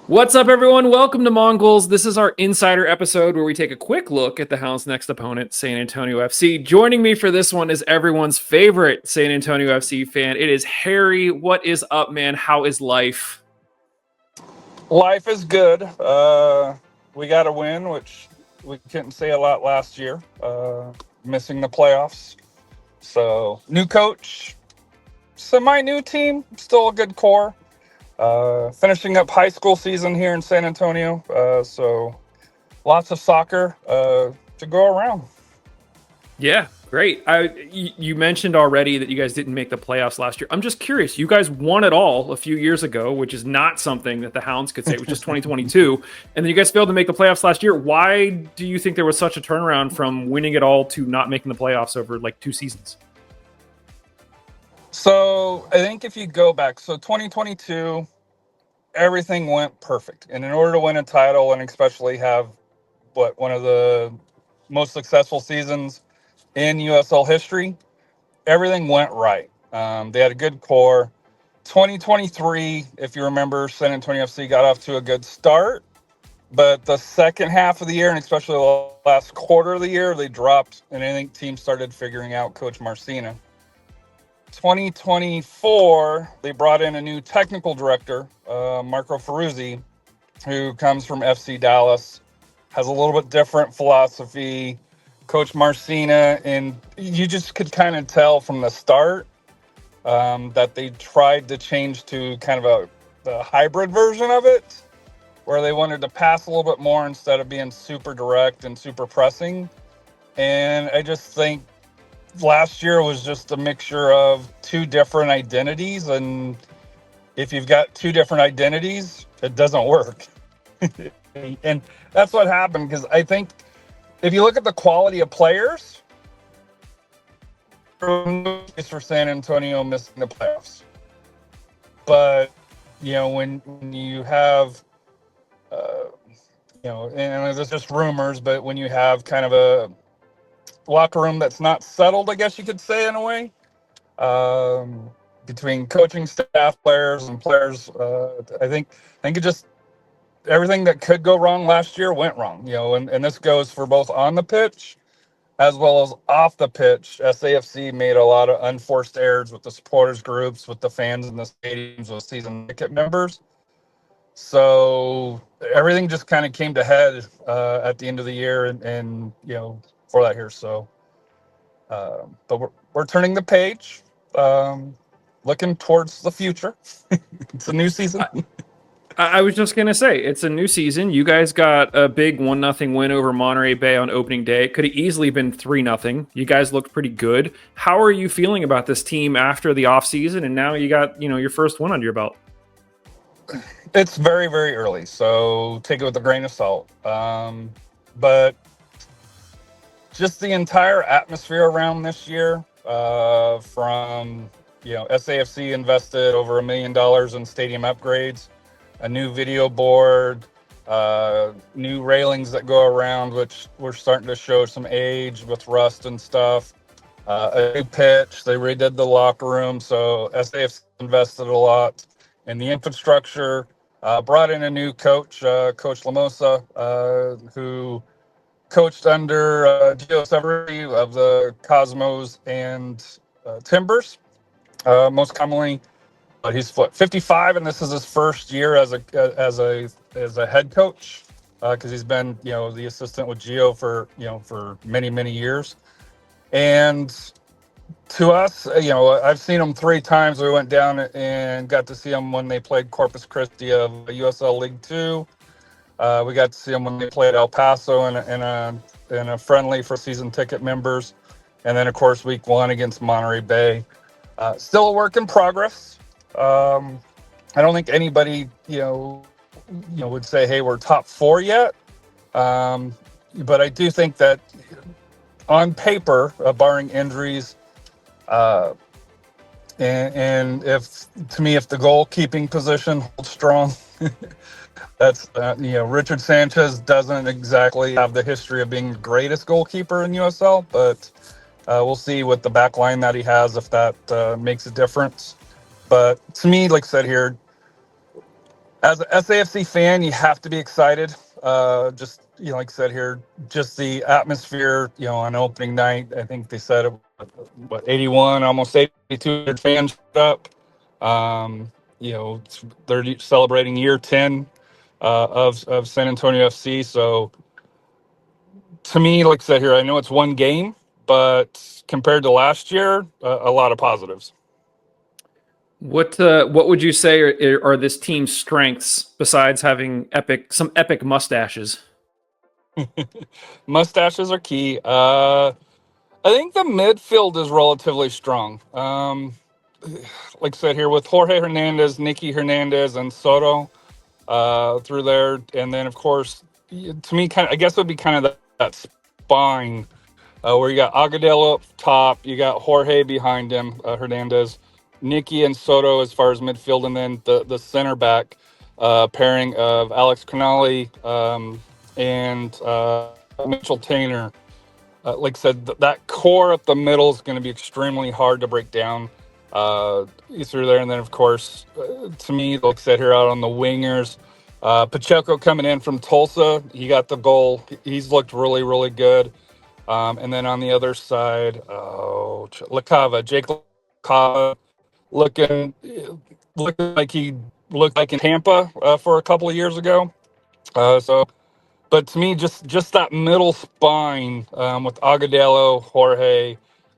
What's up, everyone? Welcome to Mongols. This is our insider episode where we take a quick look at the Hounds' next opponent, San Antonio FC. Joining me for this one is everyone's favorite San Antonio FC fan. It is Harry. What is up, man? How is life? Life is good. We got a win, which we couldn't say a lot last year. Missing the playoffs. So, new coach, semi-new team, still a good core. Finishing up high school season here in San Antonio. So, lots of soccer to go around. Yeah, great. You mentioned already that you guys didn't make the playoffs last year. I'm just curious. You guys won it all a few years ago, which is not something that the Hounds could say. It was just 2022, and then you guys failed to make the playoffs last year. Why do you think there was such a turnaround from winning it all to not making the playoffs over like 2 seasons? So, I think if you go back, 2022, everything went perfect. And in order to win a title and especially have one of the most successful seasons in USL history, everything went right. They had a good core. 2023, if you remember, San Antonio FC got off to a good start, but the second half of the year, and especially the last quarter of the year, they dropped, and I think teams started figuring out Coach Marcina. 2024, they brought in a new technical director, Marco Ferruzzi, who comes from FC Dallas, has a little bit different philosophy. Coach Marcina, and you just could kind of tell from the start that they tried to change to kind of a hybrid version of it, where they wanted to pass a little bit more instead of being super direct and super pressing. And I just think last year was just a mixture of two different identities, and if you've got two different identities, it doesn't work. And that's what happened, because I think if you look at the quality of players, it's for San Antonio missing the playoffs. But, when you have, and there's just rumors, but when you have kind of a locker room that's not settled, I guess you could say, in a way, between coaching staff, players, and players, I think it just, everything that could go wrong last year went wrong, and this goes for both on the pitch as well as off the pitch. SAFC made a lot of unforced errors with the supporters groups, with the fans in the stadiums, with season ticket members. So everything just kind of came to head at the end of the year, and for that here. So, but we're turning the page, looking towards the future. It's a new season. I was just going to say, it's a new season. You guys got a big 1-0 win over Monterey Bay on opening day. It could have easily been 3-0. You guys looked pretty good. How are you feeling about this team after the offseason? And now you got, your first win under your belt. It's very, very early, so take it with a grain of salt. But just the entire atmosphere around this year, from, SAFC invested over $1 million in stadium upgrades, a new video board, new railings that go around, which we're starting to show some age with rust and stuff. A new pitch. They redid the locker room, so SAFC invested a lot in the infrastructure. Brought in a new coach, Coach Lamosa, who coached under Gio Severity of the Cosmos and Timbers, most commonly. He's 55, and this is his first year as a head coach, because he's been the assistant with Gio for many, many years. And to us, I've seen him 3 times. We went down and got to see him when they played Corpus Christi of USL League 2. We got to see him when they played El Paso in a friendly for season ticket members, and then of course week 1 against Monterey Bay. Still a work in progress. I don't think anybody, would say, hey, we're top 4 yet. But I do think that on paper, barring injuries, and if the goalkeeping position holds strong, that's, Richard Sanchez doesn't exactly have the history of being the greatest goalkeeper in USL, but we'll see with the back line that he has, if that makes a difference. But to me, like I said here, As a SAFC fan, you have to be excited. Just like I said here, just the atmosphere. On opening night, I think they said it, what 81, almost 82 fans showed up. They're celebrating year 10 of San Antonio FC. So to me, like I said here, I know it's one game, but compared to last year, a lot of positives. What would you say are this team's strengths besides having some epic mustaches? Mustaches are key. I think the midfield is relatively strong. Like I said here, with Jorge Hernandez, Nicky Hernandez, and Soto through there, and then of course, to me, I guess it would be kind of that spine where you got Agudelo up top, you got Jorge behind him, Hernandez, Nicky and Soto as far as midfield, and then the center back pairing of Alex Canali and Mitchell Tainer. Like I said, that core up the middle is going to be extremely hard to break down through there. And then, of course, to me, like I said here out on the wingers, Pacheco coming in from Tulsa, he got the goal. He's looked really, really good. And then on the other side, Jake LaCava, looking like he looked like in Tampa for a couple of years ago. But to me, just that middle spine with Agudelo, Jorge,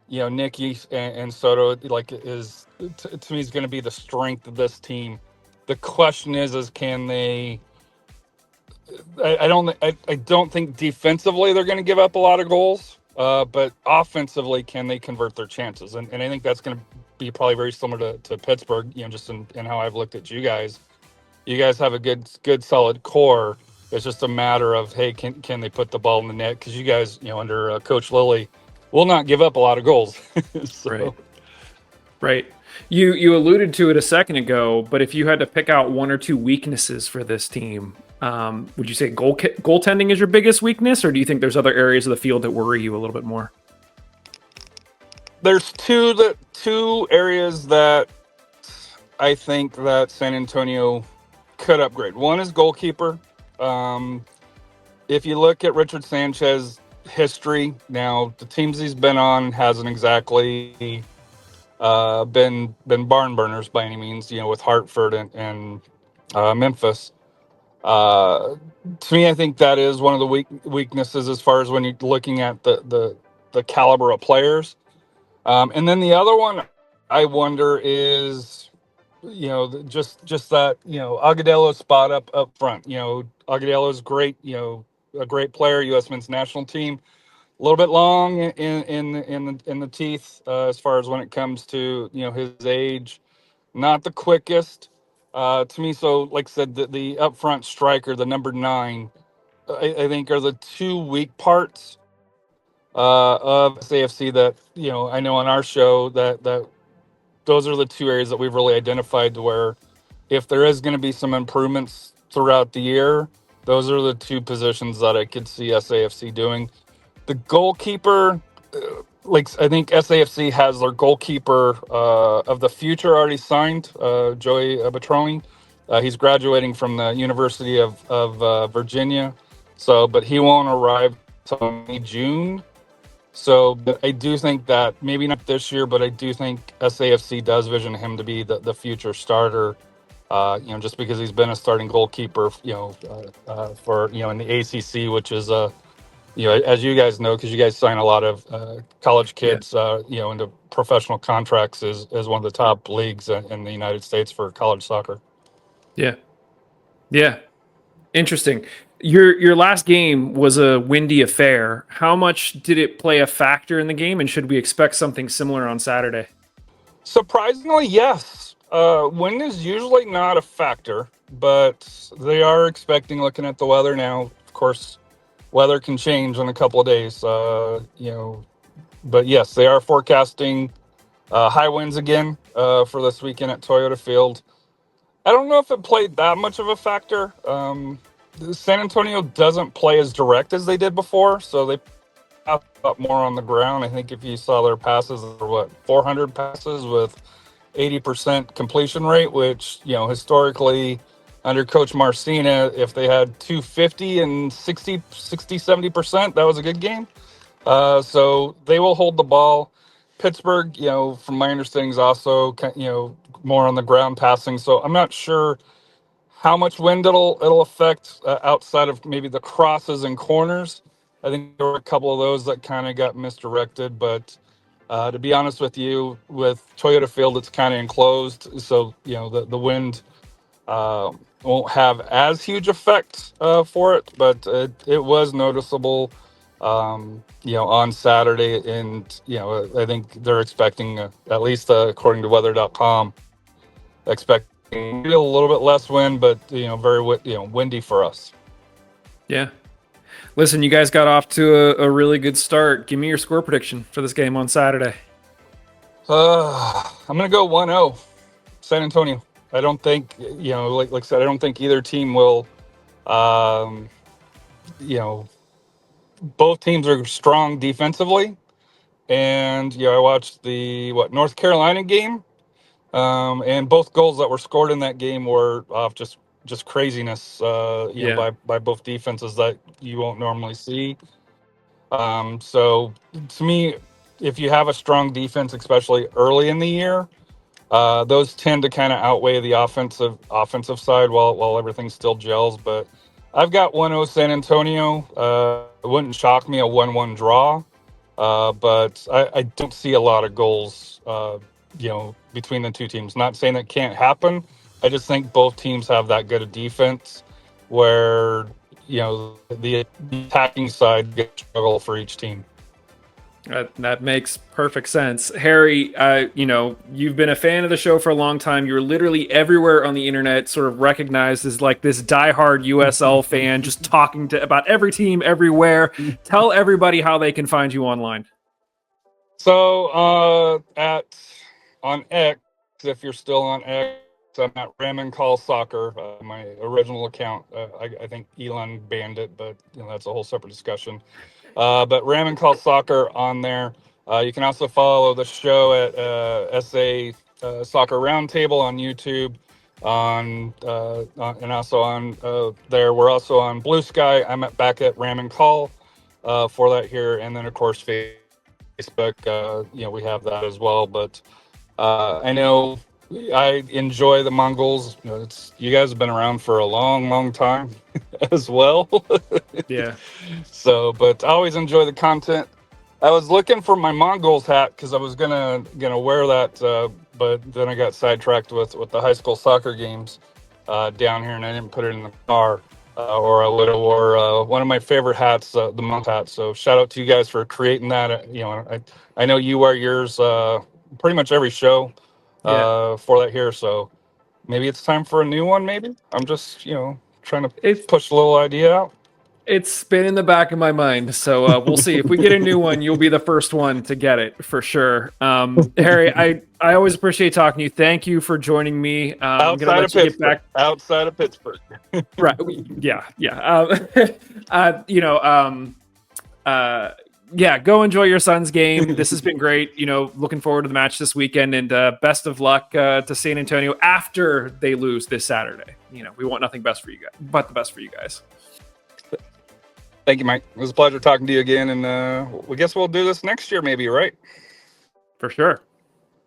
Nicky and Soto, like is to me is going to be the strength of this team. The question is can they? I don't think defensively they're going to give up a lot of goals, but offensively, can they convert their chances? And I think that's going to be probably very similar to Pittsburgh. Just in how I've looked at you guys. You guys have a good solid core. It's just a matter of, hey, can they put the ball in the net? Because you guys, under Coach Lilly, will not give up a lot of goals. So. Right. You alluded to it a second ago, but if you had to pick out one or two weaknesses for this team, would you say goaltending is your biggest weakness, or do you think there's other areas of the field that worry you a little bit more? There's two areas that I think that San Antonio could upgrade. One is goalkeeper. If you look at Richard Sanchez history, now the teams he's been on hasn't exactly been barn burners by any means. With Hartford and Memphis. To me, I think that is one of the weaknesses as far as when you're looking at the caliber of players. And then the other one I wonder is, just that, Agudelo spot up front. Agudelo is great, a great player, U.S. men's national team. A little bit long in the teeth as far as when it comes to his age, not the quickest to me. So, like I said, the upfront striker, the number 9, I think are the two weak parts of SAFC that I know on our show that those are the two areas that we've really identified to where if there is going to be some improvements throughout the year, those are the two positions that I could see SAFC doing. The goalkeeper, I think SAFC has their goalkeeper of the future already signed, Joey Batroni. He's graduating from the University of Virginia, but he won't arrive until June. So, but I do think that maybe not this year, but I do think SAFC does vision him to be the future starter. Just because he's been a starting goalkeeper, for in the ACC, which is as you guys know, because you guys sign a lot of college kids, into professional contracts, is one of the top leagues in the United States for college soccer. Yeah. Interesting. Your last game was a windy affair. How much did it play a factor in the game, and should we expect something similar on Saturday? Surprisingly, yes. Wind is usually not a factor, but they are expecting, looking at the weather now, of course, weather can change in a couple of days, but yes, they are forecasting high winds again for this weekend at Toyota Field. I don't know if it played that much of a factor. San Antonio doesn't play as direct as they did before, so they pass up more on the ground. I think if you saw their passes, there were 400 passes with 80% completion rate, which historically under Coach Marcina, if they had 250 and 70%, that was a good game. So they will hold the ball. Pittsburgh, from my understanding, is also more on the ground passing. So I'm not sure how much wind it'll affect outside of maybe the crosses and corners. I think there were a couple of those that kind of got misdirected, but to be honest with you, with Toyota Field, it's kind of enclosed, so the wind uh, won't have as huge effect for it, but it was noticeable, on Saturday, and I think they're expecting, at least according to weather.com, expecting maybe a little bit less wind, but very windy for us. Yeah. Listen, you guys got off to a really good start. Give me your score prediction for this game on Saturday. I'm gonna go 1-0 San Antonio. I don't think, like I said, I don't think either team will. Um, both teams are strong defensively, and I watched the North Carolina game, and both goals that were scored in that game were off just craziness, by both defenses that you won't normally see. So to me, if you have a strong defense, especially early in the year, those tend to kind of outweigh the offensive side while everything still gels. But I've got 1-0 San Antonio. It wouldn't shock me a 1-1 draw, but I don't see a lot of goals, between the two teams. Not saying that can't happen. I just think both teams have that good a defense where the attacking side gets struggle for each team. That makes perfect sense. Harry, you've been a fan of the show for a long time. You're literally everywhere on the internet, sort of recognized as like this diehard USL fan, just talking about every team everywhere. Tell everybody how they can find you online. So on X, if you're still on X, I'm at Ramen Call Soccer, my original account. I think Elon banned it, but that's a whole separate discussion. But Ramen Call Soccer on there. You can also follow the show at SA Soccer Roundtable on YouTube. And also on there. We're also on Blue Sky. I'm back at Ramen Call for that here, and then of course Facebook. We have that as well. But I know I enjoy the Mongols. You guys have been around for a long, long time as well. Yeah. So, but I always enjoy the content. I was looking for my Mongols hat because I was gonna wear that, but then I got sidetracked with the high school soccer games down here, and I didn't put it in the car. Or I would have wore one of my favorite hats, the monk hat. So shout out to you guys for creating that. I know you wear yours pretty much every show for that here. So maybe it's time for a new one. Maybe I'm just trying to push a little idea out. It's been in the back of my mind, so we'll see. If we get a new one, you'll be the first one to get it for sure. Harry, I always appreciate talking to you. Thank you for joining me. I'm gonna let you get back outside of Pittsburgh. Right? Yeah. Go enjoy your son's game. This has been great. Looking forward to the match this weekend, and best of luck to San Antonio after they lose this Saturday. We want nothing best for you guys, but the best for you guys. Thank you, Mike. It was a pleasure talking to you again, and I guess we'll do this next year, maybe, right? For sure.